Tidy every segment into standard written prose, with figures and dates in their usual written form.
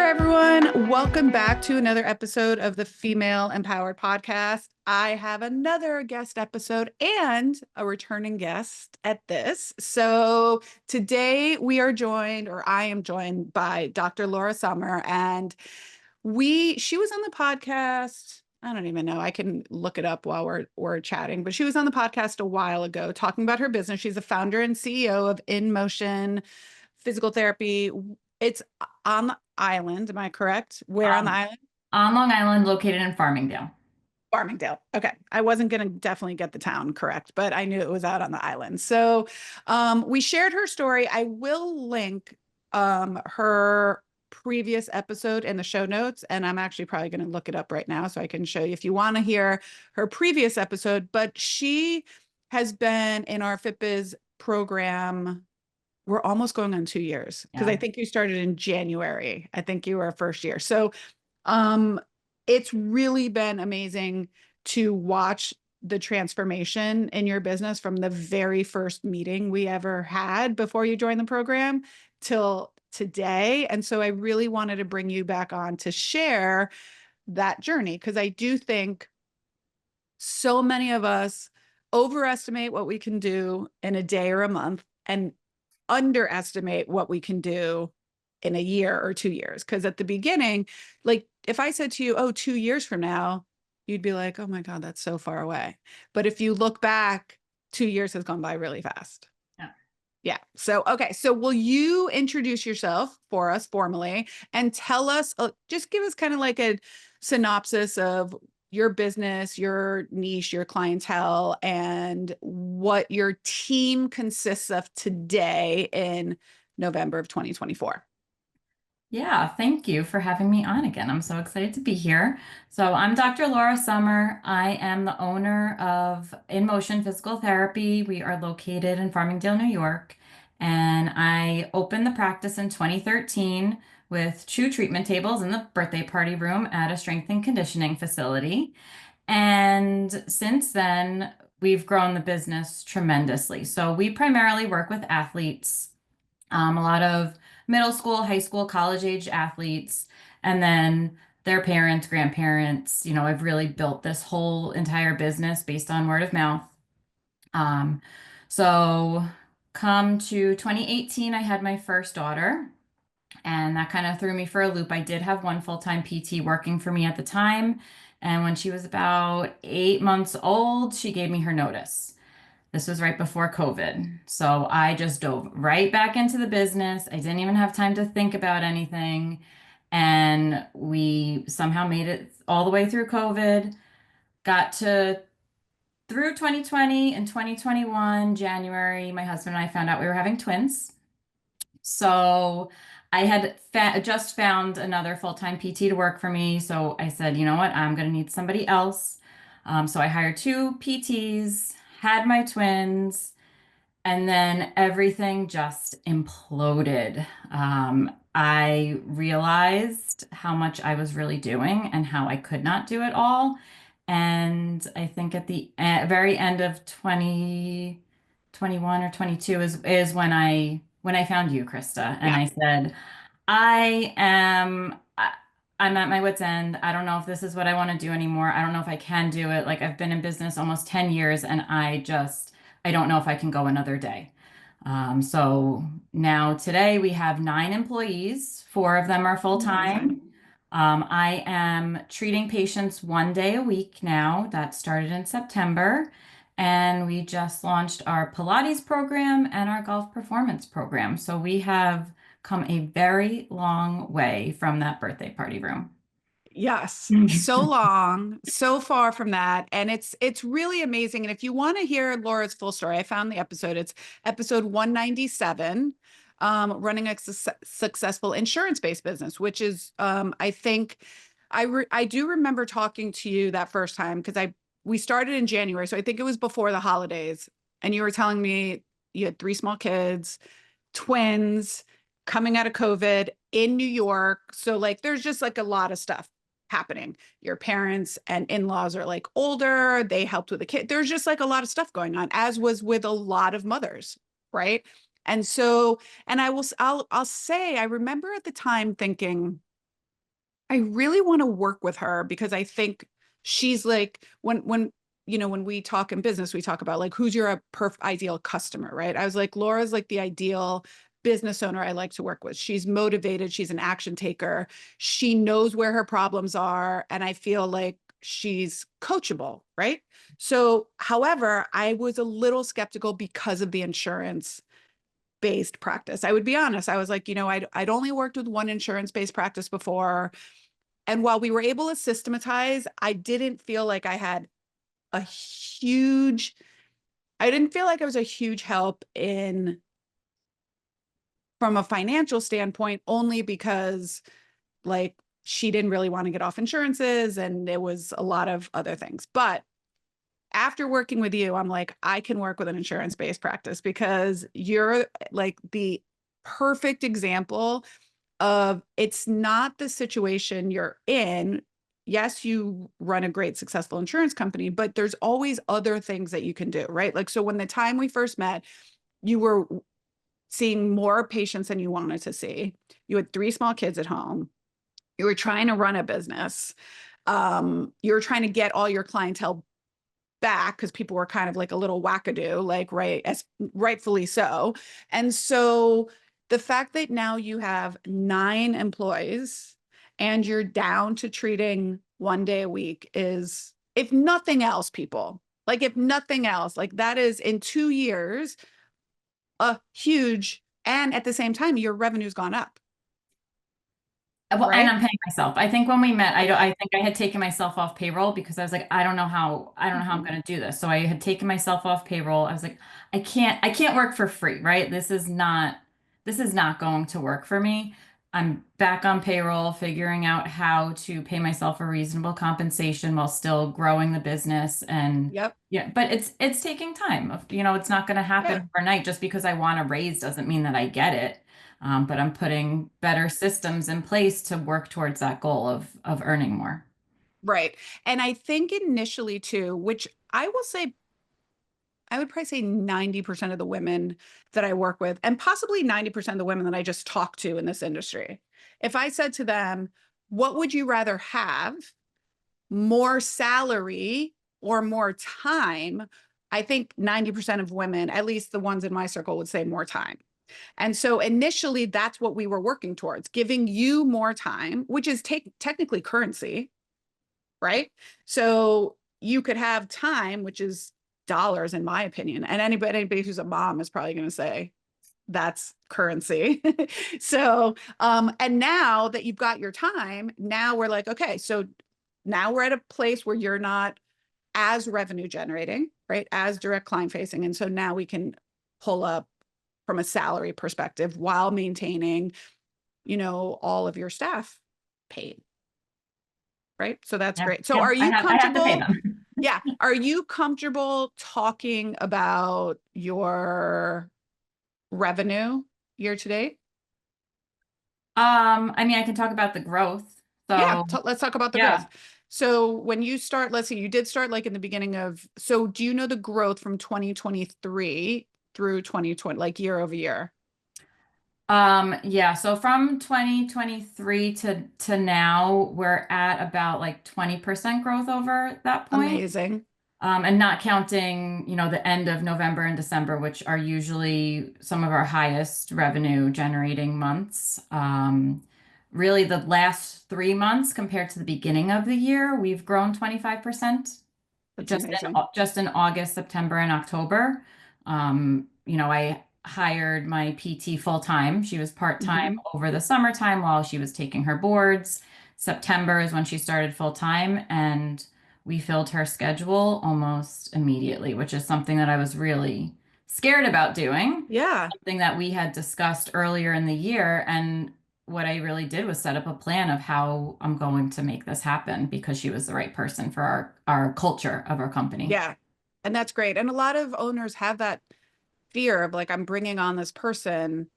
everyone. Welcome back to another episode of the Female Empowered Podcast. I have another guest episode and a returning guest at this. So today we are joined, or I am joined by Dr. Laura Sommer, and she was on the podcast. I don't even know. I can look it up while we're chatting, but she was on the podcast a while ago talking about her business. She's the founder and CEO of In Motion Physical Therapy. It's on the island. Am I correct? Where on the island? On Long Island, located in Farmingdale. Farmingdale. Okay. I wasn't going to definitely get the town correct, but I knew it was out on the island. So we shared her story. I will link her previous episode in the show notes, and I'm actually probably going to look it up right now so I can show you if you want to hear her previous episode. But she has been in our FitBiz program. We're almost going on 2 years because Yeah. I think you started in January. I think you were first year. So it's really been amazing to watch the transformation in your business from the very first meeting we ever had before you joined the program till today. And so I really wanted to bring you back on to share that journey because I do think so many of us overestimate what we can do in a day or a month and underestimate what we can do in a year or 2 years. Because at the beginning, like if I said to you, oh, 2 years from now, you'd be like, oh my God, that's so far away. But if you look back, 2 years has gone by really fast. Yeah. Yeah. So, okay. So will you introduce yourself for us formally and tell us, just give us kind of like a synopsis of your business, your niche, your clientele, and what your team consists of today in November of 2024. Yeah, thank you for having me on again. I'm so excited to be here. So, I'm Dr. Laura Sommer. I am the owner of In Motion Physical Therapy. We are located in Farmingdale, New York, and I opened the practice in 2013 with 2 treatment tables in the birthday party room at a strength and conditioning facility. And since then, we've grown the business tremendously. So, we primarily work with athletes, a lot of middle school, high school, college age athletes, and then their parents, grandparents. I've really built this whole entire business based on word of mouth. Um, so come to 2018, I had my first daughter, and that kind of threw me for a loop. I did have one full-time PT working for me at the time, and when she was about 8 months old, she gave me her notice. This was right before COVID. So I just dove right back into the business. I didn't even have time to think about anything. And we somehow made it all the way through COVID, got to through 2020 and 2021, January, my husband and I found out we were having twins. So I had just found another full-time PT to work for me. So I said, you know what, I'm going to need somebody else. So I hired 2 PTs, had my twins, and then everything just imploded. I realized how much I was really doing and how I could not do it all. And I think at the very end of 2021 or 22 is when I found you, Christa, and Yeah. I said, I am I'm at my wit's end. I don't know if this is what I want to do anymore. I don't know if I can do it. Like I've been in business almost 10 years and I don't know if I can go another day. So now today we have 9 employees. 4 of them are full Amazing. time. I am treating patients 1 day a week now. That started in September. And we just launched our Pilates program and our golf performance program. So we have come a very long way from that birthday party room. Yes, so long, so far from that, and it's really amazing. And if you want to hear Laura's full story, I found the episode. It's episode 197, running a successful insurance-based business, which is, I think, I do remember talking to you that first time because we started in January, so I think it was before the holidays, and you were telling me you had 3 small kids, twins, coming out of COVID in New York. So like there's just like a lot of stuff happening. Your parents and in-laws are like older, they helped with the kid. There's just like a lot of stuff going on, as was with a lot of mothers, right? And so, and I'll say, I remember at the time thinking, I really want to work with her because I think she's like when when we talk in business, we talk about like who's your ideal customer, right? I was like, Laura's like the ideal business owner I like to work with. She's motivated, she's an action taker, she knows where her problems are, and I feel like she's coachable, right? So, however, I was a little skeptical because of the insurance based practice. I would be honest. I was like, I'd only worked with one insurance based practice before. And while we were able to systematize, a huge, I didn't feel like I was a huge help in from a financial standpoint, only because like she didn't really want to get off insurances and there was a lot of other things. But after working with you, I'm like, I can work with an insurance based practice because you're like the perfect example of it's not the situation you're in. Yes, you run a great successful insurance company, but there's always other things that you can do, right? Like, so when the time we first met, you were seeing more patients than you wanted to see. You had three small kids at home. You were trying to run a business. You were trying to get all your clientele back because people were kind of like a little wackadoo, like right as rightfully so. And so the fact that now you have 9 employees and you're down to treating 1 day a week is, if nothing else, people, like if nothing else, like that is in 2 years, a huge, and at the same time, your revenue's gone up, Well, and right? I'm paying myself. I think when we met, I think I had taken myself off payroll because I was like, I don't know how I'm Mhm. going to do this. So I had taken myself off payroll. I was like, I can't work for free, right? This is not going to work for me. I'm back on payroll, figuring out how to pay myself a reasonable compensation while still growing the business. And Yep. yeah, but it's taking time. You know, it's not going to Yeah. happen overnight. Just because I want a raise doesn't mean that I get it. But I'm putting better systems in place to work towards that goal of earning more. Right. And I think initially too, which I will say I would probably say 90% of the women that I work with, and possibly 90% of the women that I just talk to in this industry, if I said to them, what would you rather have, more salary or more time? I think 90% of women, at least the ones in my circle, would say more time. And so initially, that's what we were working towards, giving you more time, which is technically currency, right? So you could have time, which is dollars, in my opinion. And anybody who's a mom is probably going to say that's currency. So, and now that you've got your time, now we're like, okay, so now we're at a place where you're not as revenue generating, right? As direct client facing. And so now we can pull up from a salary perspective while maintaining, all of your staff paid, right? So that's Yeah, great. So yeah, are you I have to pay comfortable? them. Yeah. Are you comfortable talking about your revenue year to date? I mean, I can talk about the growth. Yeah. So Let's talk about the growth. yeah. So when you start, let's see, you did start like in the beginning of, so do you know the growth from 2023 through 2020, like year over year? Yeah, so from 2023 to now, we're at about like 20% growth over that point. Amazing. And not counting, the end of November and December, which are usually some of our highest revenue generating months. Really, the last 3 months compared to the beginning of the year, we've grown 25% That's amazing. just in August, September, and October. I hired my PT full time. She was part time Hmm. over the summertime while she was taking her boards. September is when she started full time, and we filled her schedule almost immediately, which is something that I was really scared about doing, Yeah. something that we had discussed earlier in the year. And what I really did was set up a plan of how I'm going to make this happen because she was the right person for our culture of our company. Yeah. And that's great. And a lot of owners have that fear of like, I'm bringing on this person.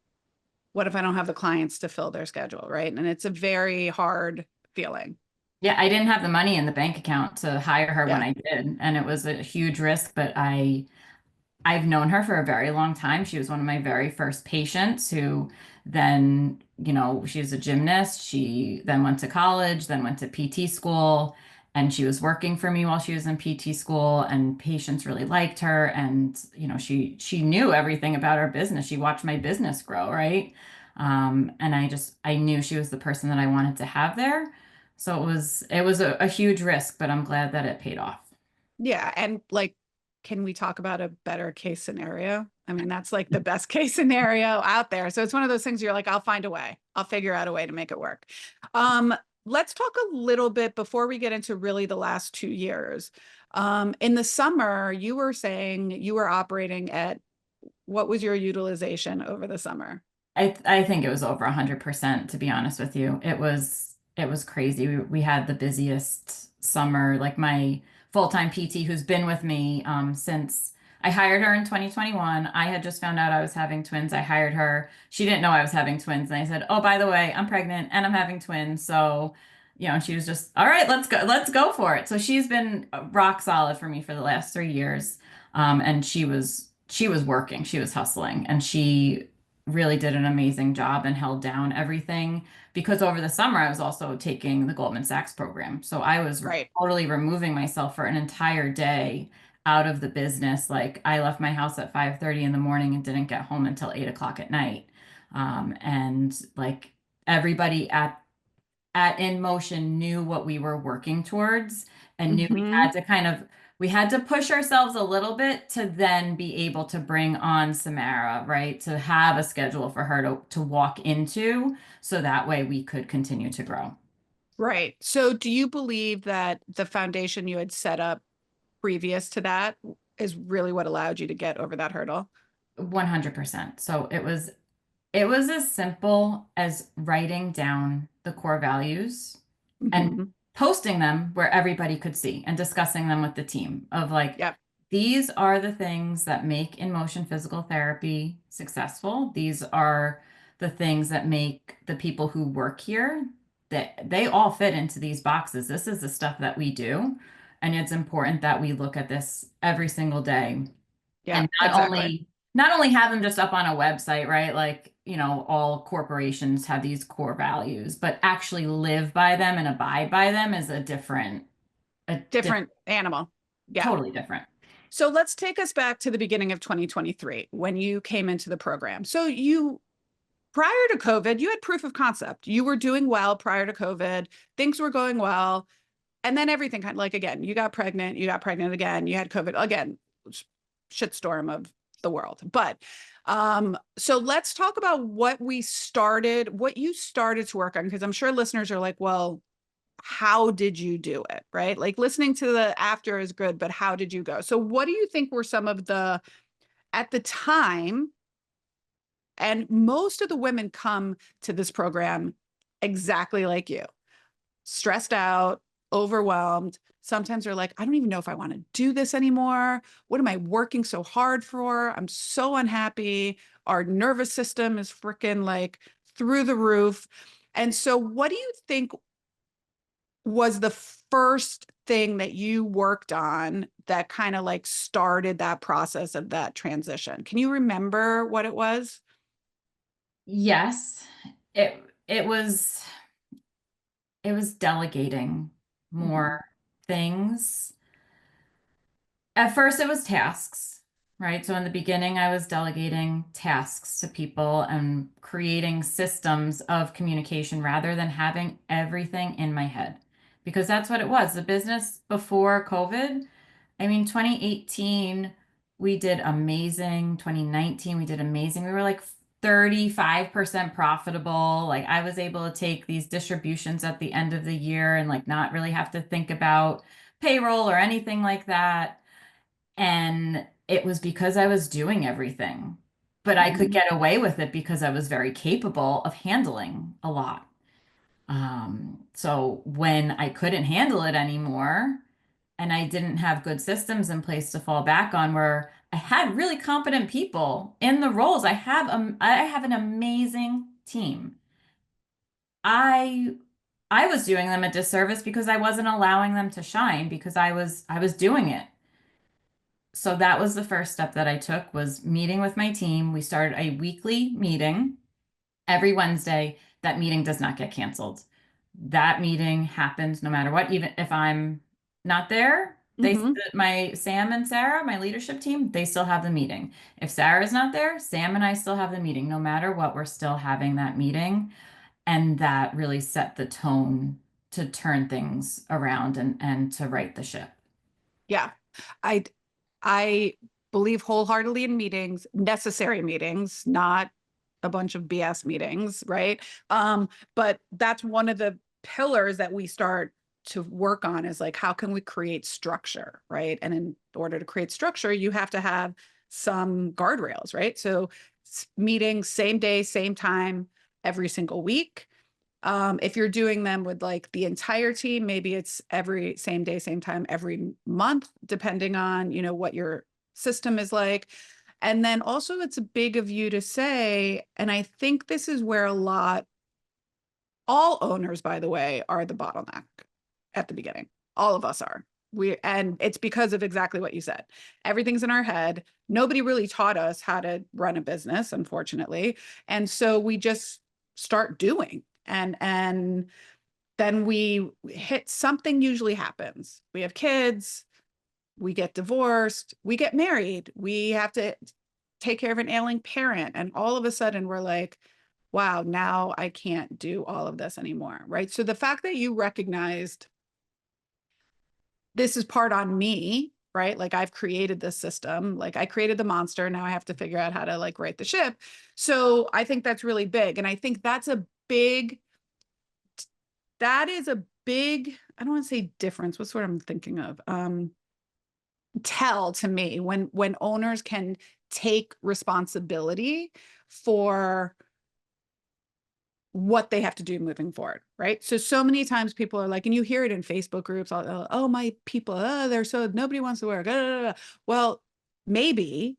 What if I don't have the clients to fill their schedule? Right. And it's a very hard feeling. Yeah, I didn't have the money in the bank account to hire her when Yeah. I did, and it was a huge risk, but I've known her for a very long time. She was one of my very first patients who Then, she's a gymnast. She then went to college, then went to PT school, and she was working for me while she was in PT school, and patients really liked her. And, she knew everything about our business. She watched my business grow, right? And I knew she was the person that I wanted to have there. So it was a huge risk, but I'm glad that it paid off. Yeah. And like, can we talk about a better case scenario? I mean, that's like the best case scenario out there. So it's one of those things you're like, I'll find a way. I'll figure out a way to make it work. Um, let's talk a little bit before we get into really the last 2 years. In the summer, you were saying you were operating at what was your utilization over the summer? I think it was over 100%, to be honest with you. It was crazy. We had the busiest summer. Like my full-time PT who's been with me since I hired her in 2021. I had just found out I was having twins. I hired her. She didn't know I was having twins. And I said, "Oh, by the way, I'm pregnant and I'm having twins." So, she was just, "All right, let's go. Let's go for it." So she's been rock solid for me for the last 3 years. And she was working, she was hustling, and she really did an amazing job and held down everything because over the summer I was also taking the Goldman Sachs program. So I was Right. totally removing myself for an entire day out of the business. Like I left my house at 5:30 in the morning and didn't get home until 8 o'clock at night. And like everybody at In Motion knew what we were working towards and knew Hmm. we had to push ourselves a little bit to then be able to bring on Samara, right? To have a schedule for her to walk into so that way we could continue to grow. Right. So do you believe that the foundation you had set up previous to that is really what allowed you to get over that hurdle? 100%. So it was as simple as writing down the core values and Hmm. posting them where everybody could see and discussing them with the team of like, Yep. these are the things that make in motion physical therapy successful. These are the things that make the people who work here that they all fit into these boxes. This is the stuff that we do. And it's important that we look at this every single day Yeah, and not exactly. only not only have them just up on a website, right? Like, all corporations have these core values, but actually live by them and abide by them is a different, Different animal. Yeah. totally different. So let's take us back to the beginning of 2023 when you came into the program. So prior to COVID, you had proof of concept. You were doing well prior to COVID. Things were going well. And then everything kind of like, again, you got pregnant again, you had COVID again, shitstorm of the world. But so let's talk about what you started to work on, because I'm sure listeners are like, well, how did you do it? Right. Like listening to the after is good, but how did you go? So what do you think were some of at the time, and most of the women come to this program exactly like you, stressed out, overwhelmed. Sometimes they're like, I don't even know if I want to do this anymore. What am I working so hard for? I'm so unhappy. Our nervous system is freaking like through the roof. And so, what do you think was the first thing that you worked on that kind of like started that process of that transition? Can you remember what it was? Yes, it it was it was delegating Mm-hmm. more things. At first, it was tasks, right? So in the beginning, I was delegating tasks to people and creating systems of communication rather than having everything in my head. Because that's what it was. The business before COVID, I mean, 2018, we did amazing. 2019, we did amazing. We were like 35% profitable. Like I was able to take these distributions at the end of the year and like not really have to think about payroll or anything like that. And it was because I was doing everything, but I could Mm-hmm. get away with it because I was very capable of handling a lot. So when I couldn't handle it anymore and I didn't have good systems in place to fall back on where I had really competent people in the roles, I have an amazing team. I I was doing them a disservice because I wasn't allowing them to shine because I was doing it. So that was the first step that I took was meeting with my team. We started a weekly meeting Every Wednesday, that meeting does not get canceled. That meeting happens no matter what. Even if I'm not there, Hmm. my Sam and Sarah, my leadership team, they still have the meeting. If Sarah's not there, Sam and I still have the meeting. No matter what, we're still having that meeting. And that really set the tone to turn things around and to right the ship. Yeah. I I believe wholeheartedly in meetings, necessary meetings, not a bunch of BS meetings, right? But that's one of the pillars that we start to work on is like, how can we create structure, right? And in order to create structure, you have to have some guardrails, right? So meetings, same day, same time, every single week. If you're doing them with like the entire team, maybe it's every same day, same time, every month, depending on, what your system is like. And then also it's big of you to say, and I think this is where all owners, by the way, are the bottleneck at the beginning. All of us are. And it's because of exactly what you said. Everything's in our head. Nobody really taught us how to run a business, unfortunately. And so we just start doing. And then we hit something usually happens. We have kids, we get divorced, we get married, we have to take care of an ailing parent. And all of a sudden we're like, wow, now I can't do all of this anymore. Right. So the fact that you recognized this is part on me, right? Like I've created this system, like I created the monster. Now I have to figure out how to like right the ship. So I think that's really big. And I think that is a big, I don't want to say difference. What's what I'm thinking of? Tell to me when owners can take responsibility for what they have to do moving forward, right? So many times people are like, and you hear it in Facebook groups, oh, my people, they're so nobody wants to work. Well, maybe,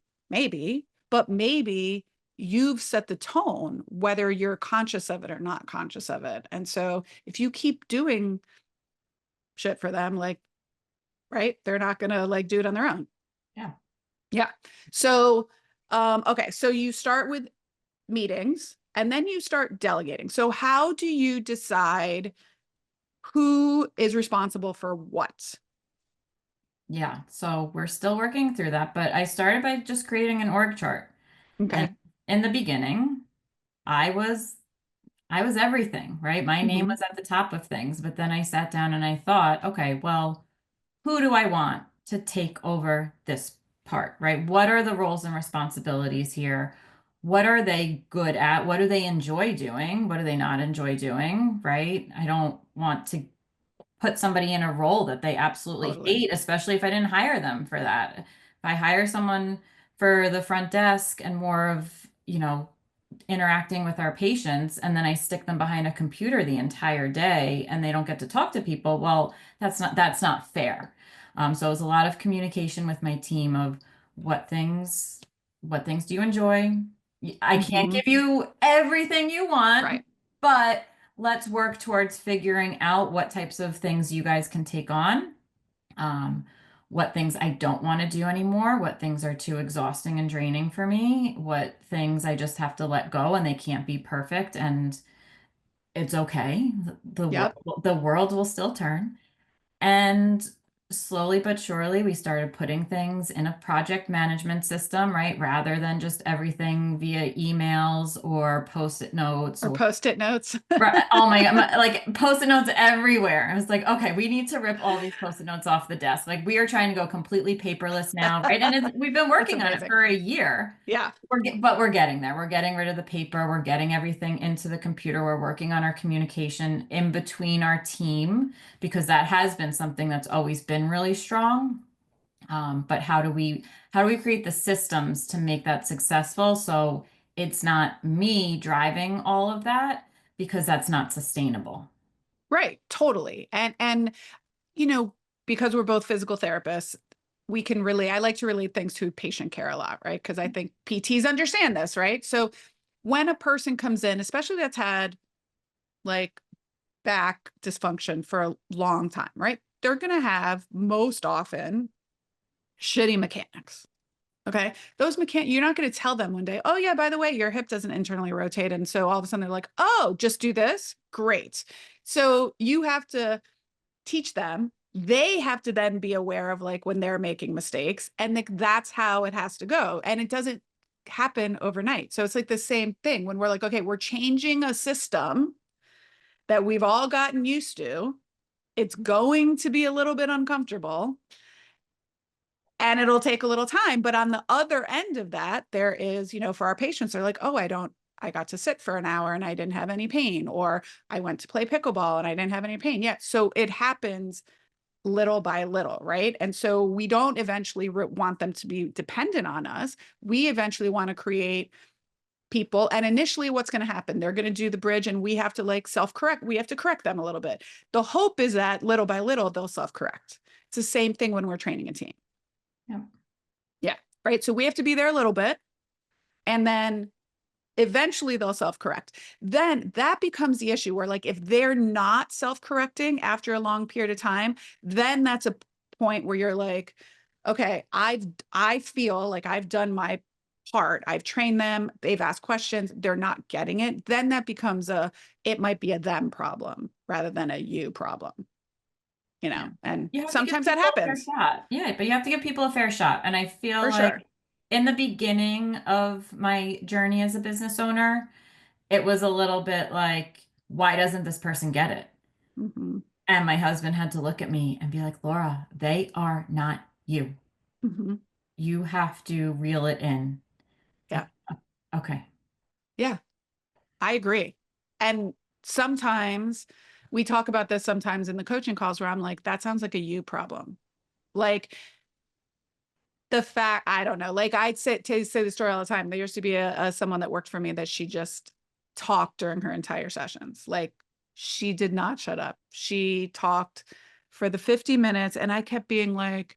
but maybe you've set the tone, whether you're conscious of it or not conscious of it. And so if you keep doing shit for them, like, right, they're not gonna like do it on their own. Yeah. Yeah. So, okay, so you start with meetings and then you start delegating. So how do you decide who is responsible for what? Yeah. So we're still working through that, but I started by just creating an org chart. And Okay. in the beginning, I was I was everything, right? My name Hmm. was at the top of things, but then I sat down and I thought, okay, well, who do I want to take over this part, right? What are the roles and responsibilities here? What are they good at? What do they enjoy doing? What do they not enjoy doing, right? I don't want to put somebody in a role that they absolutely Totally. hate, especially if I didn't hire them for that. If I hire someone for the front desk and more of, interacting with our patients, and then I stick them behind a computer the entire day and they don't get to talk to people, well, that's not fair. So it was a lot of communication with my team of what things do you enjoy? I can't Hmm. give you everything you want, Right. but let's work towards figuring out what types of things you guys can take on. Um, what things I don't want to do anymore, what things are too exhausting and draining for me, what things I just have to let go and they can't be perfect and it's okay. Yep. The world will still turn. And slowly but surely, we started putting things in a project management system, right? Rather than just everything via emails or post-it notes Or or post-it notes. right. Oh my God. Like post-it notes everywhere. I was like, okay, we need to rip all these post-it notes off the desk. Like we are trying to go completely paperless now, right? And we've been That's working on it amazing. for a year. Yeah. But we're getting there. We're getting rid of the paper. We're getting everything into the computer. We're working on our communication in between our team because that has been something that's always been really strong. But how do we create the systems to make that successful so it's not me driving all of that because that's not sustainable. Right. Totally. And you know, because we're both physical therapists, I like to relate things to patient care a lot, right? Because I think PTs understand this, right? So when a person comes in, especially that's had like back dysfunction for a long time, right? They're going to have most often shitty mechanics, Okay. You're not going to tell them one day, oh, yeah, by the way, your hip doesn't internally rotate. And so all of a sudden they're like, oh, just do this. Great. So you have to teach them. They have to then be aware of like when they're making mistakes. And like that's how it has to go. And it doesn't happen overnight. So it's like the same thing when we're like, okay, we're changing a system that we've all gotten used to. It's going to be a little bit uncomfortable and it'll take a little time. But on the other end of that, there is, for our patients, they're like, oh, I got to sit for an hour and I didn't have any pain, or I went to play pickleball and I didn't have any pain. Yeah. So it happens little by little, right? And so we don't eventually want them to be dependent on us. We eventually want to create people. And initially, what's going to happen? They're going to do the bridge and we have to like self-correct. We have to correct them a little bit. The hope is that little by little, they'll self-correct. It's the same thing when we're training a team. Yeah. Yeah. Right. So we have to be there a little bit. And then eventually they'll self-correct. Then that becomes the issue where like if they're not self-correcting after a long period of time, then that's a point where you're like, okay, I feel like I've done my part. I've trained them, they've asked questions, they're not getting it. Then that becomes it might be a them problem rather than a you problem, Yeah. and You have to give sometimes that people a fair happens shot. Yeah, but you have to give people a fair shot. And I feel for sure. like in the beginning of my journey as a business owner, it was a little bit like, why doesn't this person get it? Hmm. And my husband had to look at me and be like, Laura, they are not you. Hmm. You have to reel it in. Yeah. Like, okay. Yeah. I agree. And sometimes we talk about this sometimes in the coaching calls where I'm like, that sounds like a you problem. Like the fact, I don't know, like I'd say the story all the time. There used to be someone that worked for me that she just talked during her entire sessions. Like she did not shut up. She talked for the 50 minutes and I kept being like,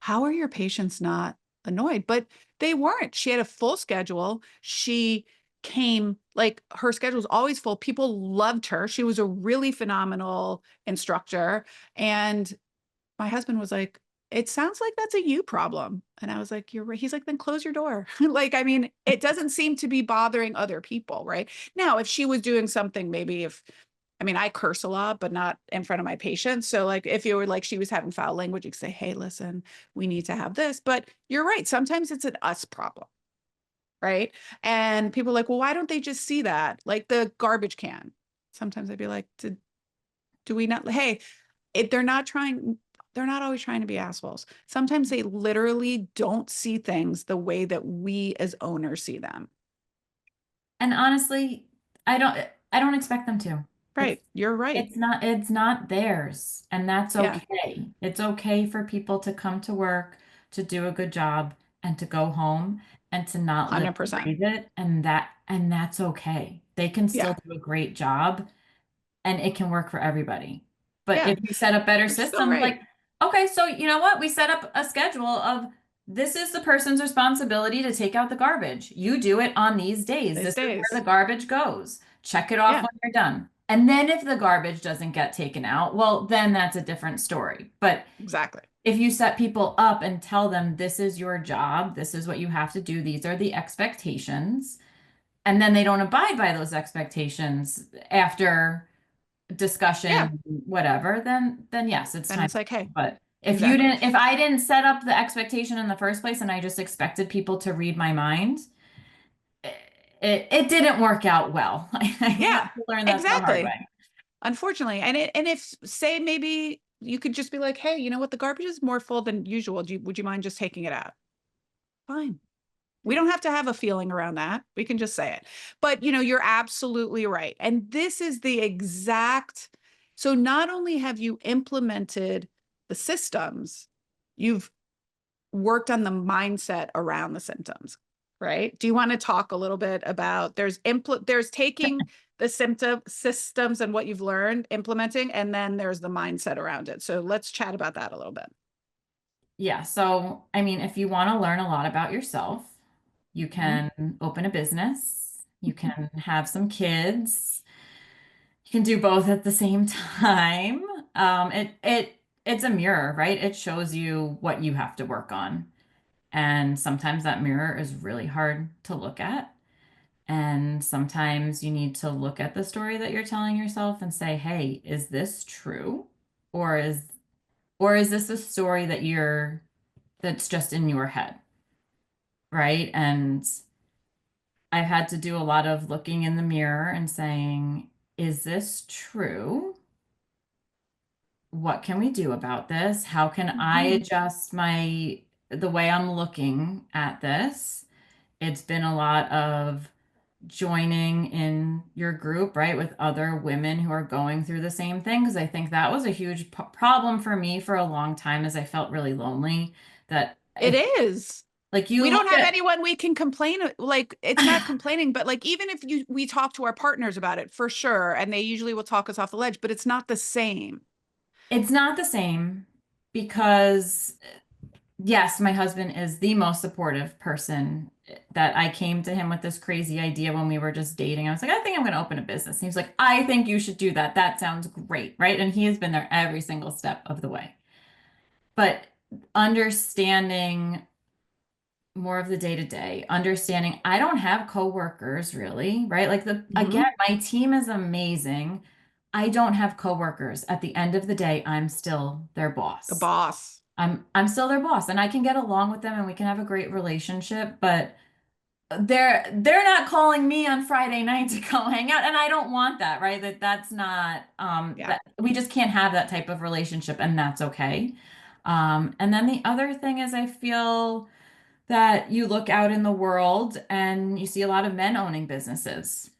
how are your patients not annoyed? But they weren't. She had a full schedule. She came, like her schedule was always full. People loved her. She was a really phenomenal instructor. And my husband was like, it sounds like that's a you problem. And I was like, you're right. He's like, then close your door. Like, I mean, it doesn't seem to be bothering other people, right? Now, if she was doing something, maybe if, I mean, I curse a lot, but not in front of my patients. So, like, if you were like, she was having foul language, you could say, hey, listen, we need to have this. But you're right. Sometimes it's an us problem, right? And people are like, well, why don't they just see that? Like the garbage can. Sometimes I'd be like, do we not, hey, if they're not always trying to be assholes. Sometimes they literally don't see things the way that we as owners see them. And honestly, I don't I don't expect them to. It's Right. You're right. it's not theirs, and that's Yeah. okay. It's okay for people to come to work, to do a good job, and to go home and to not live and 100%. breathe it, and that's okay. They can still Yeah. do a great job and it can work for everybody. But Yeah. if you set up better You're still systems, right. like, okay, so you know what? We set up a schedule of this is the person's responsibility to take out the garbage. You do it on these days. These This is where days. the garbage goes. Check it off Yeah. when you're done. And then if the garbage doesn't get taken out, well, then that's a different story. But Exactly. if you set people up and tell them this is your job, this is what you have to do, these are the expectations, and then they don't abide by those expectations after Yeah. discussion, whatever, then yes, it's Then time. it's like, hey, But exactly. if I didn't set up the expectation in the first place and I just expected people to read my mind, it didn't work out well. I had Yeah. to learn that the hard Exactly. way. Unfortunately. And if say maybe you could just be like, hey, you know what? The garbage is more full than usual. Would you mind just taking it out? Fine. We don't have to have a feeling around that. We can just say it. But, you're absolutely right. And this is the exact, so not only have you implemented the systems, you've worked on the mindset around the symptoms, right? Do you want to talk a little bit about there's taking the symptom systems and what you've learned, implementing, and then there's the mindset around it. So let's chat about that a little bit. Yeah. So, I mean, if you want to learn a lot about yourself, you Mhm. can open a business, you can have some kids, you can do both at the same time. It's a mirror, right? It shows you what you have to work on. And sometimes that mirror is really hard to look at. And sometimes you need to look at the story that you're telling yourself and say, "Hey, is this true? Or is this a story that's just in your head?" Right? And I've had to do a lot of looking in the mirror and saying, "Is this true? What can we do about this? How can I Mhm. adjust the way I'm looking at this?" It's been a lot of joining in your group, right, with other women who are going through the same thing. Because I think that was a huge problem for me for a long time, as I felt really lonely. That It if, is. like, you We don't look have at, anyone we can complain, like it's not complaining, but like even if we talk to our partners about it for sure, and they usually will talk us off the ledge, but it's not the same. it's not the same because yes, my husband is the most supportive person that I came to him with this crazy idea when we were just dating. I was like, I think I'm going to open a business. And he was like, I think you should do that. That sounds great. Right. And he has been there every single step of the way. But understanding more of the day to day, understanding I don't have coworkers really, right? Like again, Hmm. my team is amazing. I don't have coworkers. At the end of the day, I'm still their The boss. boss. I'm still their boss and I can get along with them and we can have a great relationship, but they're not calling me on Friday night to go hang out and I don't want that, right? That's not Yeah. that we just can't have that type of relationship and that's okay. And then the other thing is I feel that you look out in the world and you see a lot of men owning businesses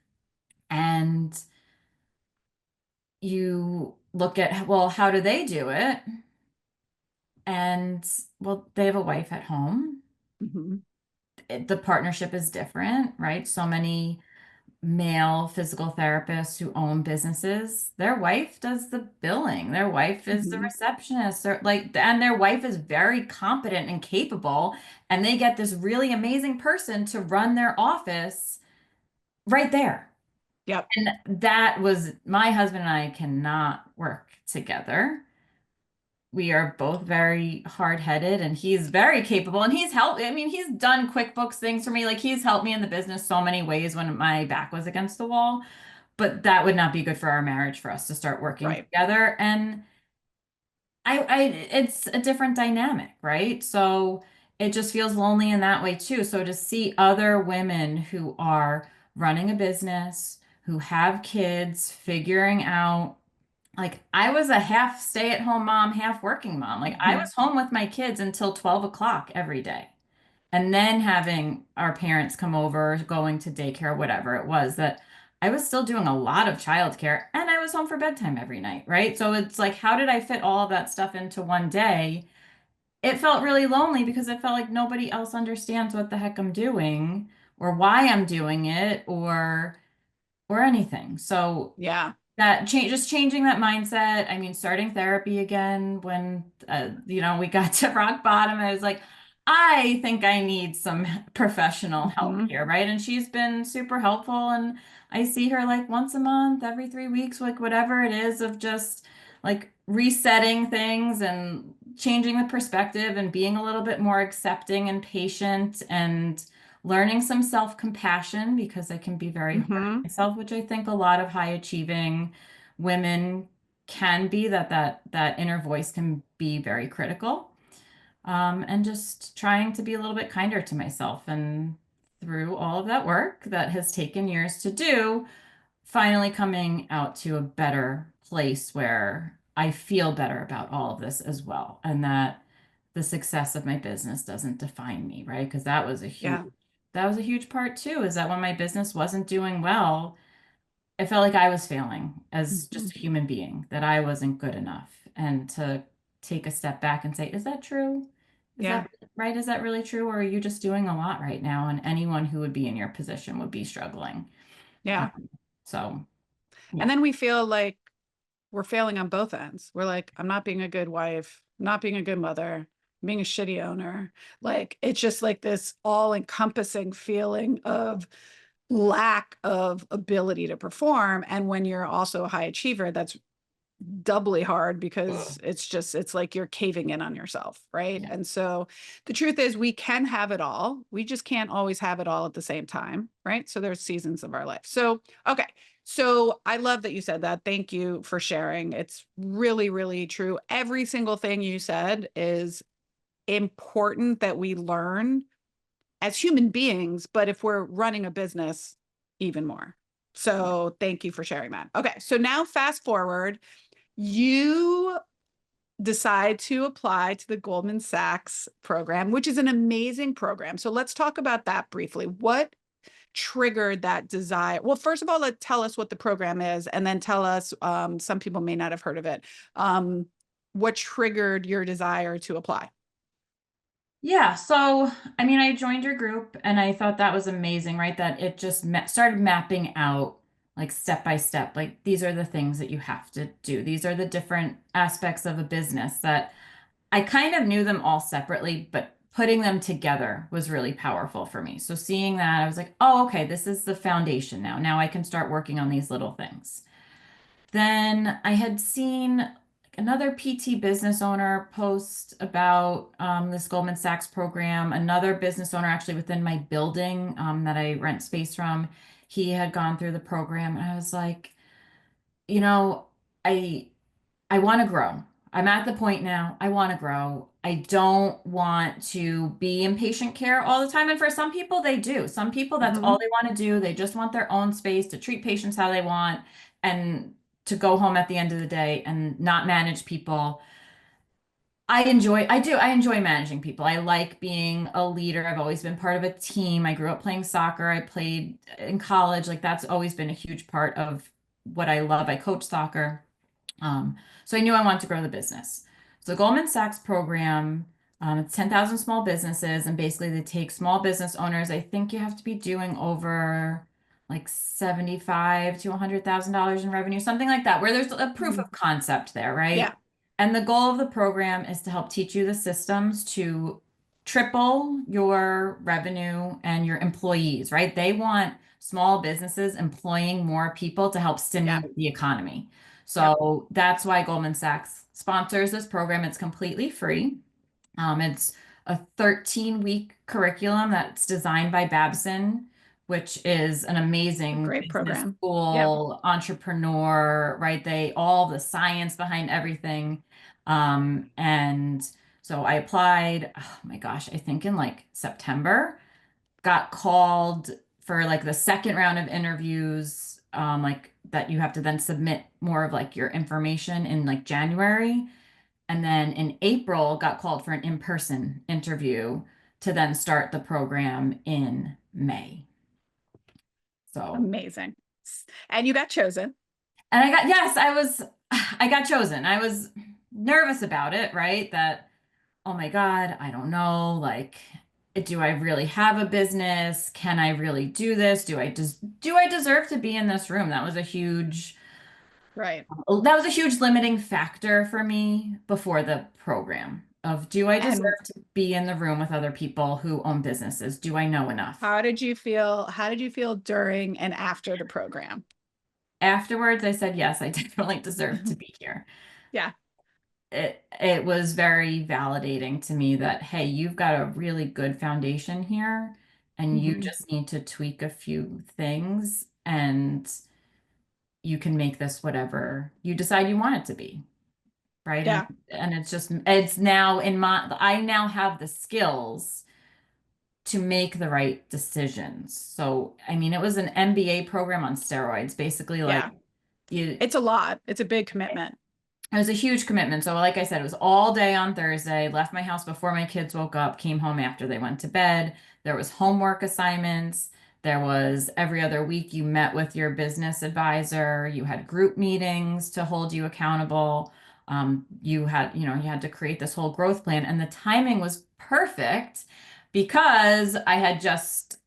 and you look at, well, how do they do it? And well, they have a wife at home. Hmm. The partnership is different, right? So many male physical therapists who own businesses, their wife does the billing, their wife is the Hmm. receptionist, or like, and their wife is very competent and capable, and they get this really amazing person to run their office right there. Yep. And that was my husband and I cannot work together. We are both very hard-headed and he's very capable and he's helped. I mean, he's done QuickBooks things for me. Like he's helped me in the business so many ways when my back was against the wall. But that would not be good for our marriage for us to start working Right. together. And it's a different dynamic, right? So it just feels lonely in that way too. So to see other women who are running a business, who have kids, figuring out like I was a half stay-at-home mom, half working mom. Like I Hmm. was home with my kids until 12 o'clock every day. And then having our parents come over, going to daycare, whatever it was, that I was still doing a lot of childcare and I was home for bedtime every night, right? So it's like, how did I fit all of that stuff into one day? It felt really lonely because it felt like nobody else understands what the heck I'm doing or why I'm doing it or anything. So Yeah. that change, just changing that mindset. I mean, starting therapy again when we got to rock bottom. I was like, I think I need some professional help Hmm. here, right? And she's been super helpful. And I see her like once a month, every 3 weeks, like whatever it is, of just like resetting things and changing the perspective and being a little bit more accepting and patient and learning some self-compassion because I can be very hard on Hmm. myself, which I think a lot of high achieving women can be, that inner voice can be very critical. And just trying to be a little bit kinder to myself. And through all of that work that has taken years to do, finally coming out to a better place where I feel better about all of this as well. And that the success of my business doesn't define me, right? Because Yeah. that was a huge part too, is that when my business wasn't doing well, I felt like I was failing as Hmm. just a human being, that I wasn't good enough. And to take a step back and say, is that true? Is Yeah. that right? Is that really true? Or are you just doing a lot right now? And anyone who would be in your position would be struggling. Yeah. So, And yeah. then we feel like we're failing on both ends. We're like, I'm not being a good wife, I'm not being a good mother, I'm being a shitty owner. Like it's just like this all encompassing feeling of lack of ability to perform. And when you're also a high achiever, that's doubly hard because it's like you're caving in on yourself, right? Yeah. And so the truth is we can have it all. We just can't always have it all at the same time, right? So there's seasons of our life. So, okay. So I love that you said that. Thank you for sharing. It's really, really true. Every single thing you said is important that we learn as human beings, but if we're running a business, even more. So thank you for sharing that. Okay. So now fast forward, you decide to apply to the Goldman Sachs program, which is an amazing program. So let's talk about that briefly. What triggered that desire? Well, first of all, tell us what the program is, and then tell us, some people may not have heard of it. What triggered your desire to apply? Yeah, so I mean, I joined your group and I thought that was amazing, right? That it just started mapping out like step by step, like these are the things that you have to do. These are the different aspects of a business that I kind of knew them all separately, but putting them together was really powerful for me. So seeing that, I was like, oh, okay, this is the foundation now. Now I can start working on these little things. Then I had seen another PT business owner post about this Goldman Sachs program. Another business owner, actually within my building that I rent space from, he had gone through the program. And I was like, you know, I I want to grow. I'm at the point now, I want to grow. I don't want to be in patient care all the time. And for some people, they do. Some people, that's all Mhm. they want to do. They just want their own space to treat patients how they want and to go home at the end of the day and not manage people. I enjoy managing people. I like being a leader. I've always been part of a team. I grew up playing soccer. I played in college. Like that's always been a huge part of what I love. I coach soccer. So I knew I wanted to grow the business. So the Goldman Sachs program, it's 10,000 small businesses, and basically they take small business owners. I think you have to be doing over like 75 to $100,000 in revenue, something like that, where there's a proof Mhm. of concept there, right? Yeah. And the goal of the program is to help teach you the systems to triple your revenue and your employees, right? They want small businesses employing more people to help Yeah. stimulate the economy. Yep. So that's why Goldman Sachs sponsors this program. It's completely free. It's a 13-week curriculum that's designed by Babson, which is an A amazing great business program. Yep. school, entrepreneur, right? They all the science behind everything. And so I applied, oh my gosh, I think in like September, got called for like the second round of interviews, like that you have to then submit more of like your information in like January. And then in April, got called for an in-person interview to then start the program in May. So, Amazing. And you got chosen. and I got, yes, I got chosen. I was nervous about it, right? That, oh my God, I don't know. Like, do I really have a business? Can I really do this? Do I deserve to be in this room? Right. That was a huge limiting factor for me before the program of do I And deserve to be in the room with other people who own businesses? Do I know enough? how did you feel? How did you feel during and after the program? Afterwards, I said, yes, I definitely deserve to be here. Yeah. It was very validating to me that, hey, you've got a really good foundation here, and you Mhm. just need to tweak a few things, and you can make this whatever you decide you want it to be. Right. Yeah. And it's now I now have the skills to make the right decisions. So, I mean, it was an MBA program on steroids, basically like Yeah. you It's a lot. It's a big commitment. it was a huge commitment. So, like I said, it was all day on Thursday, left my house before my kids woke up, came home after they went to bed. There was homework assignments. There was every other week you met with your business advisor. You had group meetings to hold you accountable. You had to create this whole growth plan. And the timing was perfect because I had just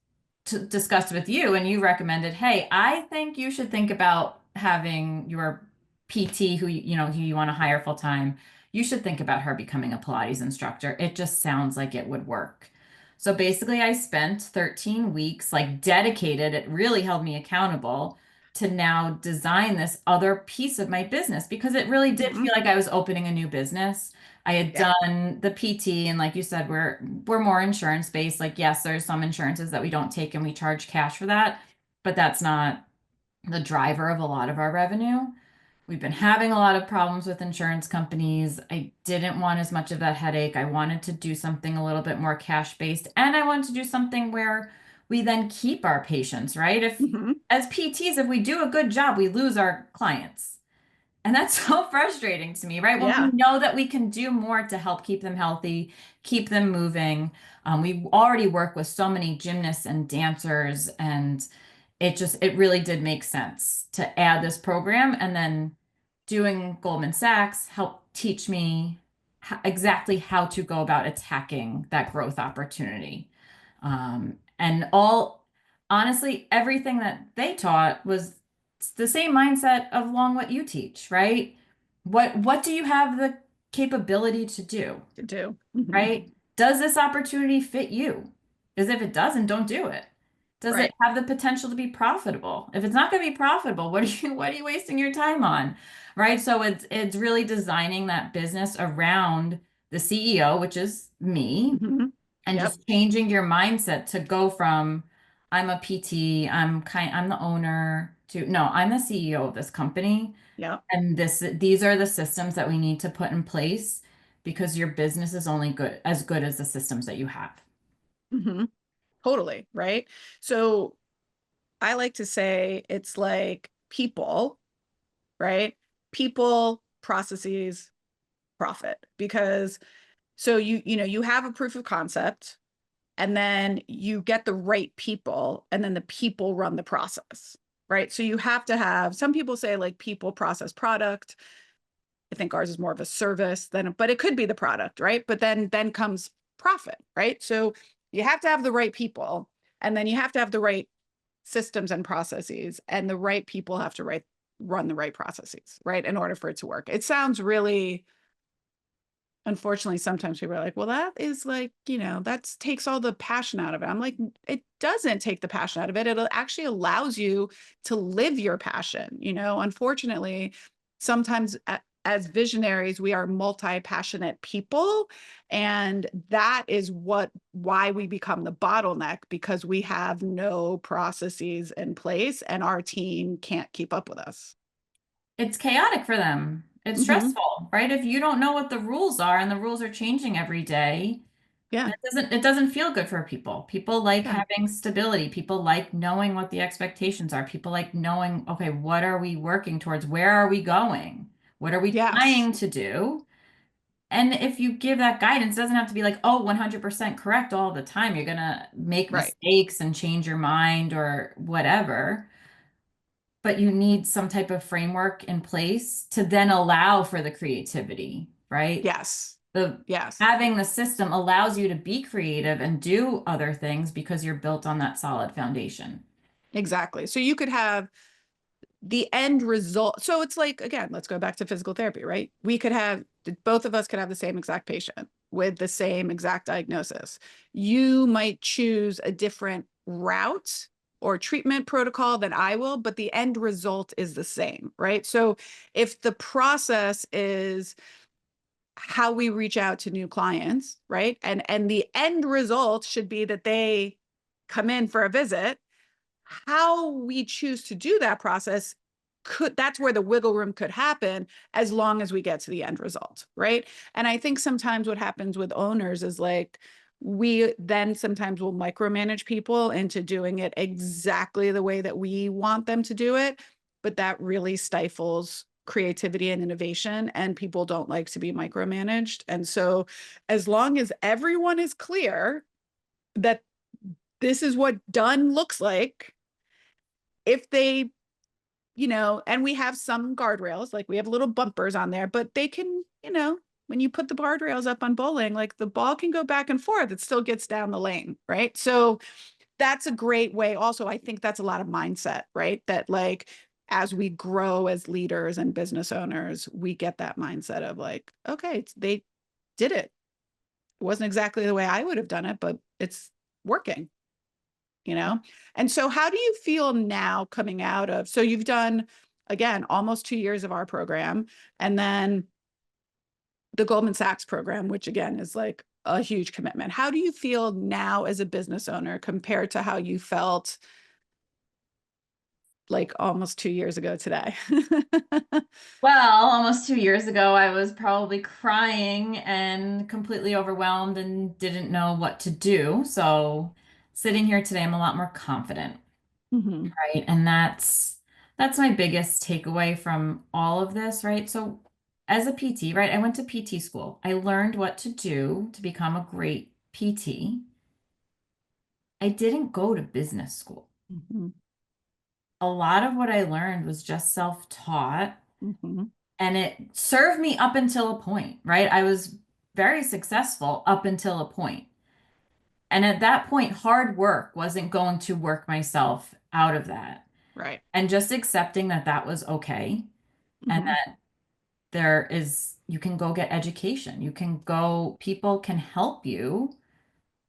discussed with you and you recommended, hey, I think you should think about having your PT who you want to hire full time. You should think about her becoming a Pilates instructor. It just sounds like it would work. So basically, I spent 13 weeks like dedicated. It really held me accountable to now design this other piece of my business because it really did Mhm. feel like I was opening a new business. I had Yeah. done the PT, and like you said, we're more insurance based. Like, yes, there's some insurances that we don't take and we charge cash for that, but that's not the driver of a lot of our revenue. We've been having a lot of problems with insurance companies. I didn't want as much of that headache. I wanted to do something a little bit more cash based, and I wanted to do something where we then keep our patients, right? If Mhm. as PTs, if we do a good job, we lose our clients. And that's so frustrating to me, right? When we Yeah. know that we can do more to help keep them healthy, keep them moving. We already work with so many gymnasts and dancers, and it really did make sense to add this program. And then doing Goldman Sachs helped teach me exactly how to go about attacking that growth opportunity. And all honestly, everything that they taught was the same mindset of along what you teach, right? What do you have the capability to do, To do. Mhm. right? Does this opportunity fit you? Because if it doesn't, don't do it. Does it Right. have the potential to be profitable? If it's not going to be profitable, what are you wasting your time on? Right? So it's really designing that business around the CEO, which is me, Mhm. and Yep. just changing your mindset to go from I'm a PT, I'm the owner to no, I'm the CEO of this company, Yep. and these are the systems that we need to put in place because your business is only good as the systems that you have. Mhm. Totally. Right. So I like to say it's like people, right? People, processes, profit. Because so you have a proof of concept, and then you get the right people, and then the people run the process, right? So you have to have, some people say like people, process, product. I think ours is more of a service than, but it could be the product, right? But then comes profit, right? So you have to have the right people, and then you have to have the right systems and processes, and the right people have to run the right processes, right? In order for it to work. It sounds really, unfortunately, sometimes people are like, well, that is like, that takes all the passion out of it. I'm like, it doesn't take the passion out of it. It actually allows you to live your passion. Unfortunately, sometimes as visionaries, we are multi-passionate people. And that is why we become the bottleneck, because we have no processes in place and our team can't keep up with us. It's chaotic for them. It's Hmm. stressful, right? If you don't know what the rules are and the rules are changing every day, Yeah. it doesn't feel good for people. People like Yeah. having stability. People like knowing what the expectations are. People like knowing, okay, what are we working towards? Where are we going? What are we Yes. trying to do? And if you give that guidance, it doesn't have to be like, oh, 100% correct all the time. You're gonna make Right. mistakes and change your mind or whatever, but you need some type of framework in place to then allow for the creativity, right? Yes. The Yes. Having the system allows you to be creative and do other things because you're built on that solid foundation. Exactly. So you could have the end result. So it's like, again, let's go back to physical therapy, right? Both of us could have the same exact patient with the same exact diagnosis. You might choose a different route or treatment protocol than I will, but the end result is the same, right? So if the process is how we reach out to new clients, right? And the end result should be that they come in for a visit. How we choose to do that process, that's where the wiggle room could happen, as long as we get to the end result, right? And I think sometimes what happens with owners is like, we then sometimes will micromanage people into doing it exactly the way that we want them to do it, but that really stifles creativity and innovation, and people don't like to be micromanaged. And so as long as everyone is clear that this is what done looks like, if they, and we have some guardrails, like we have little bumpers on there, but they can, when you put the guardrails up on bowling, like the ball can go back and forth, it still gets down the lane, right? So that's a great way. Also, I think that's a lot of mindset, right? That like, as we grow as leaders and business owners, we get that mindset of like, okay, they did it. It wasn't exactly the way I would have done it, but it's working. you know? And so how do you feel now coming out of, so you've done, again, almost 2 years of our program, and then the Goldman Sachs program, which again is like a huge commitment. How do you feel now as a business owner compared to how you felt like almost 2 years ago today? Well, almost 2 years ago, I was probably crying and completely overwhelmed and didn't know what to do. So sitting here today, I'm a lot more confident, Hmm. right? And that's my biggest takeaway from all of this, right? So as a PT, right, I went to PT school. I learned what to do to become a great PT. I didn't go to business school. Hmm. A lot of what I learned was just self-taught. Hmm. And it served me up until a point, right? I was very successful up until a point. And at that point, hard work wasn't going to work myself out of that. Right. And just accepting that that was okay. And Hmm. that you can go get education. You can go, people can help you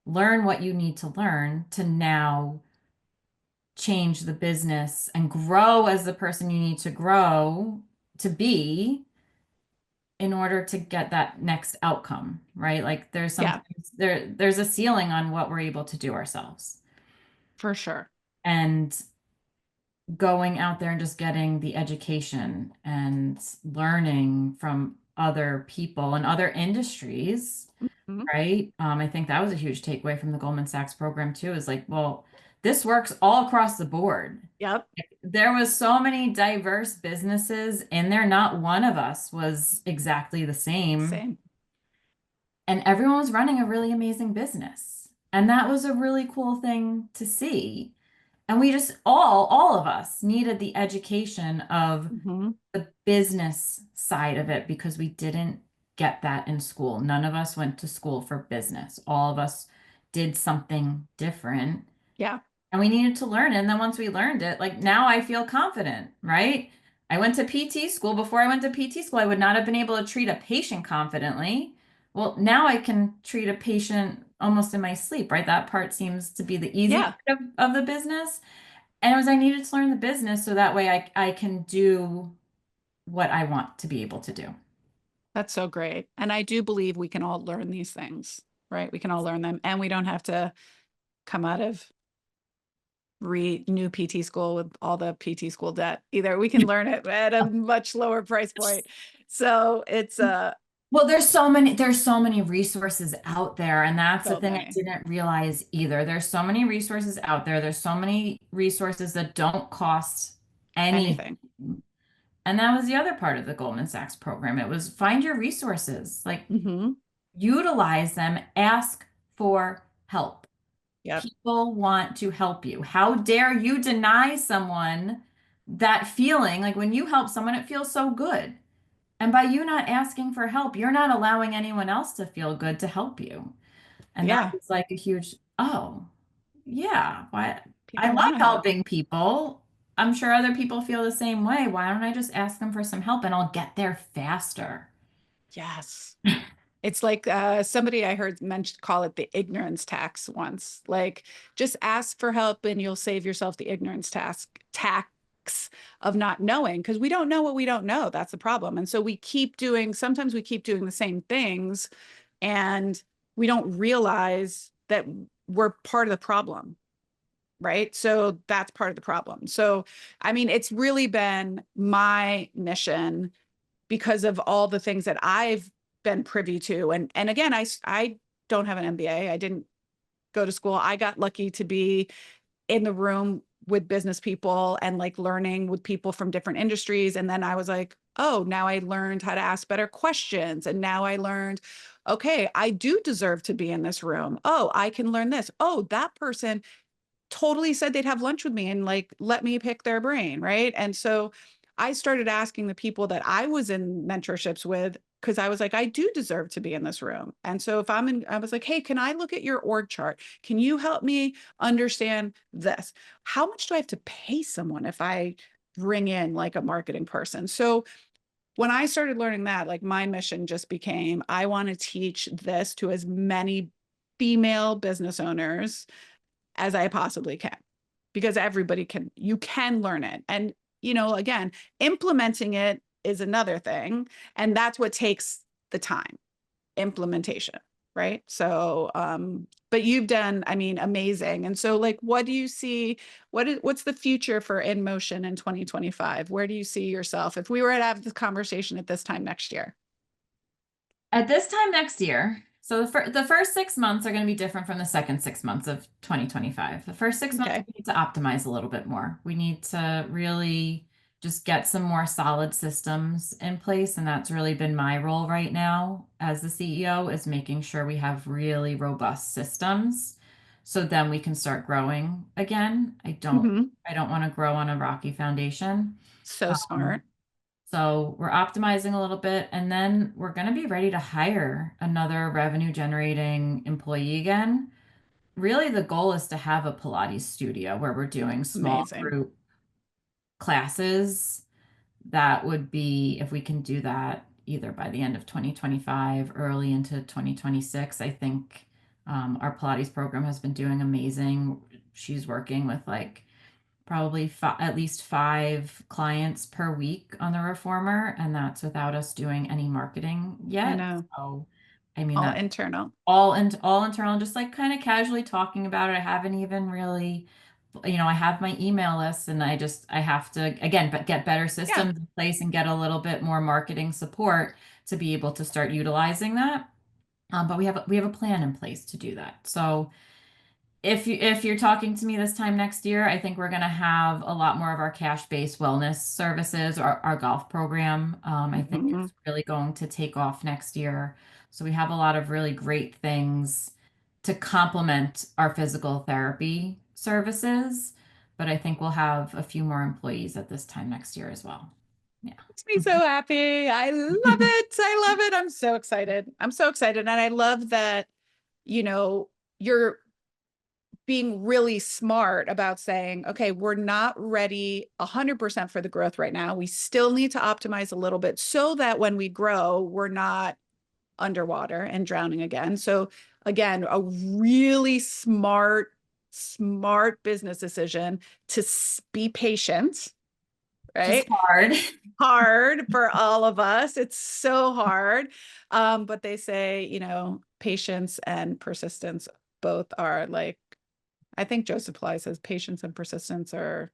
learn what you need to learn to now change the business and grow as the person you need to grow to be in order to get that next outcome, right? Like there's Yeah, sometimes there's a ceiling on what we're able to do ourselves. for sure. And going out there and just getting the education and learning from other people and other industries, Mhm. right? I think that was a huge takeaway from the Goldman Sachs program too, is like, well, this works all across the board. Yep. There was so many diverse businesses in there. Not one of us was exactly the same. Same. And everyone was running a really amazing business. And that was a really cool thing to see. And we just all of us needed the education of Hmm. the business side of it because we didn't get that in school. None of us went to school for business. All of us did something different. Yeah. And we needed to learn it. And then once we learned it, like now I feel confident, right? I went to PT school. Before I went to PT school, I would not have been able to treat a patient confidently. Well, now I can treat a patient almost in my sleep, right? That part seems to be the easy Yeah. part of the business. And it was I needed to learn the business so that way I can do what I want to be able to do. That's so great. And I do believe we can all learn these things, right? We can all learn them, and we don't have to come out of new PT school with all the PT school debt either. We can learn it at a much lower price point. So it's Well, there's so many resources out there, and that's the so thing I many, didn't realize either. There's so many resources out there. There's so many resources that don't cost anything. anything. And that was the other part of the Goldman Sachs program. It was find your resources, like Hmm. utilize them, ask for help. Yep. People want to help you. How dare you deny someone that feeling? Like when you help someone, it feels so good. And by you not asking for help, you're not allowing anyone else to feel good to help you. And that Yeah. was like a huge, oh, yeah, why I People love want to help. helping people. I'm sure other people feel the same way. Why don't I just ask them for some help and I'll get there faster? Yes. It's like somebody I heard mention call it the ignorance tax once. Like, just ask for help and you'll save yourself the ignorance tax of not knowing, because we don't know what we don't know. That's the problem. And so sometimes we keep doing the same things, and we don't realize that we're part of the problem. Right. So that's part of the problem. So, I mean, it's really been my mission because of all the things that I've been privy to. And again, I don't have an MBA. I didn't go to school. I got lucky to be in the room with business people and like learning with people from different industries. And then I was like, oh, now I learned how to ask better questions. And now I learned, okay, I do deserve to be in this room. Oh, I can learn this. Oh, that person totally said they'd have lunch with me and like let me pick their brain, right? And so I started asking the people that I was in mentorships with, because I was like, I do deserve to be in this room. And so if I'm in, I was like, hey, can I look at your org chart? Can you help me understand this? How much do I have to pay someone if I bring in like a marketing person? So when I started learning that, like my mission just became, I want to teach this to as many female business owners as I possibly can, because everybody can, you can learn it. And, again, implementing it is another thing. And that's what takes the time, implementation. Right. So, but you've done, I mean, amazing. And so like, what do you see? What's the future for InMotion in 2025? Where do you see yourself if we were to have this conversation at this time next year? At this time next year, so the first 6 months are going to be different from the second 6 months of 2025. The first 6 months, Okay. we need to optimize a little bit more. We need to really just get some more solid systems in place. And that's really been my role right now as the CEO, is making sure we have really robust systems. So then we can start growing again. Mhm. I don't want to grow on a rocky foundation. So Um, smart. so we're optimizing a little bit, and then we're going to be ready to hire another revenue generating employee again. Really, the goal is to have a Pilates studio where we're doing small Amazing. group classes. That would be, if we can do that either by the end of 2025, early into 2026. I think our Pilates program has been doing amazing. She's working with like probably at least 5 clients per week on the reformer, and that's without us doing any marketing I yet. know. So, I mean, All that's internal. all internal, and just like kind of casually talking about it. I haven't even really, I have my email list, and I have to again, but get better Yeah. systems in place and get a little bit more marketing support to be able to start utilizing that. But we have a plan in place to do that. So if you're talking to me this time next year, I think we're going to have a lot more of our cash-based wellness services, our golf program. I think Mhm. it's really going to take off next year. So we have a lot of really great things to complement our physical therapy services, but I think we'll have a few more employees at this time next year as well. Yeah. Makes me so happy. I love it. I love it. I'm so excited. I'm so excited. And I love that, you're being really smart about saying, okay, we're not ready 100% for the growth right now. We still need to optimize a little bit so that when we grow, we're not underwater and drowning again. So again, a really smart business decision to be patient, Just right? hard. Hard for all of us. It's so hard. But they say, patience and persistence both are like, I think Joseph Ply says patience and persistence are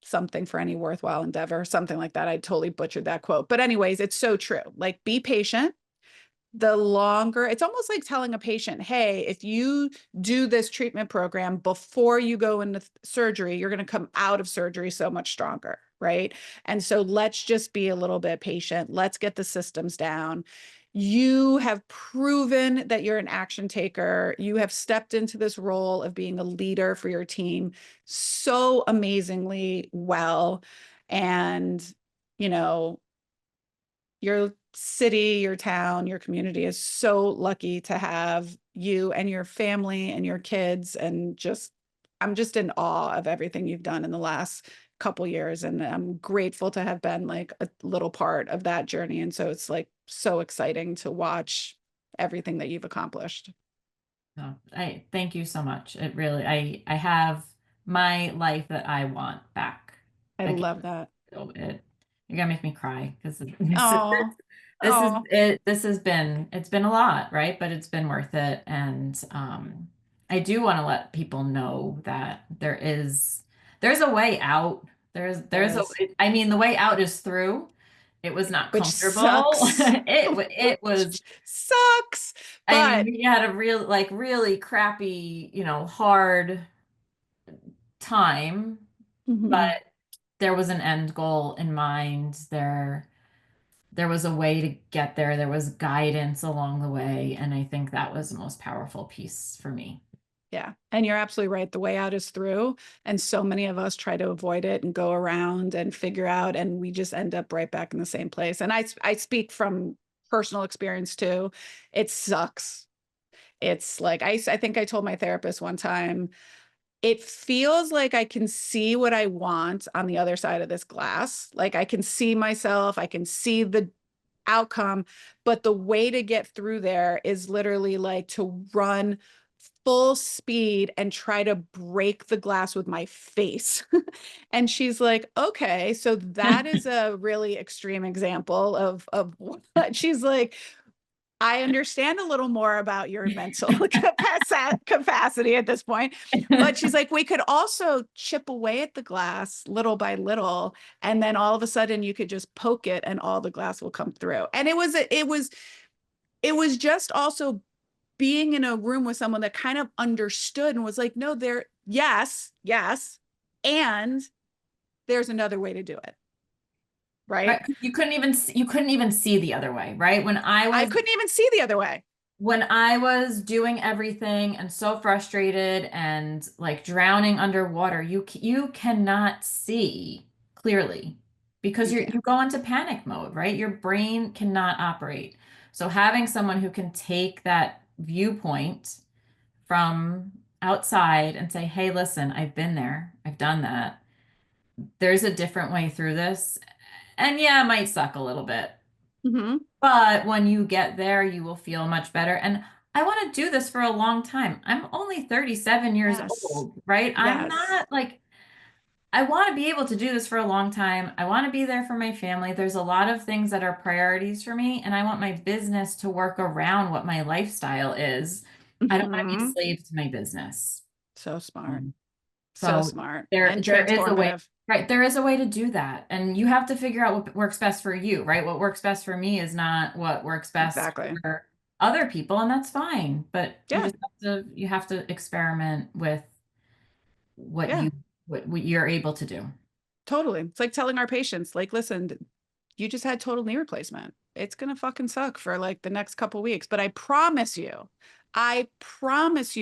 something for any worthwhile endeavor, something like that. I totally butchered that quote. But anyways, it's so true. Like be patient. The longer, it's almost like telling a patient, hey, if you do this treatment program before you go into surgery, you're going to come out of surgery so much stronger, right? And so let's just be a little bit patient. Let's get the systems down. You have proven that you're an action taker. You have stepped into this role of being a leader for your team so amazingly well. And, you know, your city, your town, your community is so lucky to have you and your family and your kids. And just, I'm just in awe of everything you've done in the last couple years. And I'm grateful to have been like a little part of that journey. And so it's like so exciting to watch everything that you've accomplished. No, I thank you so much. It really, I have my life that I want back I again. love that. So you're gonna make me cry because Oh, this is oh, it. It's been a lot, right? But it's been worth it. And I do want to let people know that there's a way out. there There's a, is, I mean, the way out is through. It was not which comfortable. sucks. It was. Which sucks. I mean, But we had a really crappy, hard time, but mhm. there was an end goal in mind. There was a way to get there. There was guidance along the way, and I think that was the most powerful piece for me. Yeah. And you're absolutely right. The way out is through. And so many of us try to avoid it and go around and figure out, and we just end up right back in the same place. And I speak from personal experience too. It sucks. It's like, I think I told my therapist one time, it feels like I can see what I want on the other side of this glass. Like I can see myself, I can see the outcome, but the way to get through there is literally like to run full speed and try to break the glass with my face. And she's like, okay, so that is a really extreme example of what she's like, I understand a little more about your mental capacity at this point. But she's like, we could also chip away at the glass little by little. And then all of a sudden you could just poke it and all the glass will come through. And it was just also being in a room with someone that kind of understood and was like, no, yes, yes. And there's another way to do it. Right? Right. You couldn't even see the other way, right? I couldn't even see the other way. When I was doing everything and so frustrated and like drowning underwater, you cannot see clearly because You you can't. go into panic mode, right? Your brain cannot operate. So having someone who can take that viewpoint from outside and say, "Hey, listen, I've been there. I've done that. There's a different way through this." And yeah, it might suck a little bit. Mm-hmm. But when you get there, you will feel much better. And I want to do this for a long time. I'm only 37 years Yes. old, right? I'm Yes. not like, I want to be able to do this for a long time. I want to be there for my family. There's a lot of things that are priorities for me, and I want my business to work around what my lifestyle is. I don't want to be Mm-hmm. slave to my business. So smart. Um, So so smart and there is a way, transformative. right? There is a way to do that. And you have to figure out what works best for you, right? What works best for me is not what works best Exactly. for other people, and that's fine. But Yeah. you have to experiment with what Yeah. what you're able to do. Totally. It's like telling our patients, like, listen, you just had total knee replacement. It's gonna fucking suck for like the next couple weeks, but I promise you,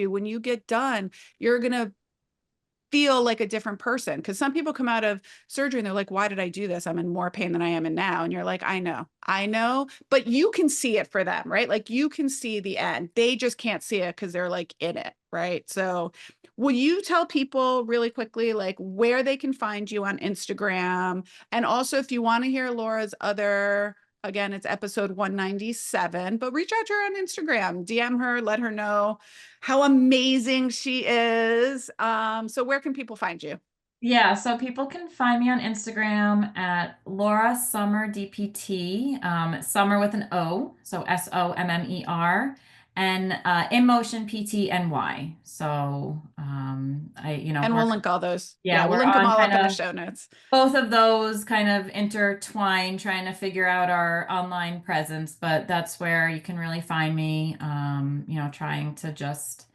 when you get done, you're gonna feel like a different person. Because some people come out of surgery and they're like, why did I do this? I'm in more pain than I am in now. And you're like, I know, but you can see it for them, right? Like you can see the end. They just can't see it because they're like in it, right? So will you tell people really quickly, like where they can find you on Instagram? And also, if you want to hear Laura's other, again, it's episode 197, but reach out to her on Instagram, DM her, let her know how amazing she is. So where can people find you? Yeah, so people can find me on Instagram at Laura Sommer DPT, Summer with an O, so SOMMER, and Emotion PTNY. So And we're we'll link all those. Yeah, yeah, we'll we're link them on all kind up in the of show notes. both of those kind of intertwine, trying to figure out our online presence, but that's where you can really find me, trying to just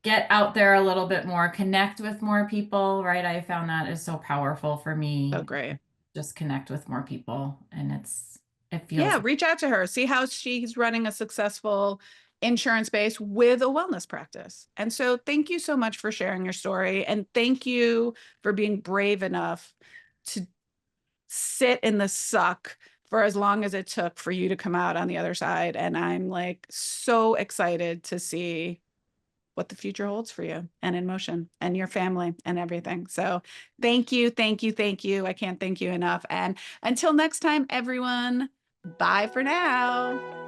get out there a little bit more, connect with more people, right? I found that is so powerful for So me. great. Just connect with more people and it feels Yeah, reach out to her. See how she's running a successful insurance base with a wellness practice. And so thank you so much for sharing your story. And thank you for being brave enough to sit in the suck for as long as it took for you to come out on the other side. And I'm like so excited to see what the future holds for you and in motion and your family and everything. So thank you, thank you, thank you. I can't thank you enough. And until next time, everyone, bye for now.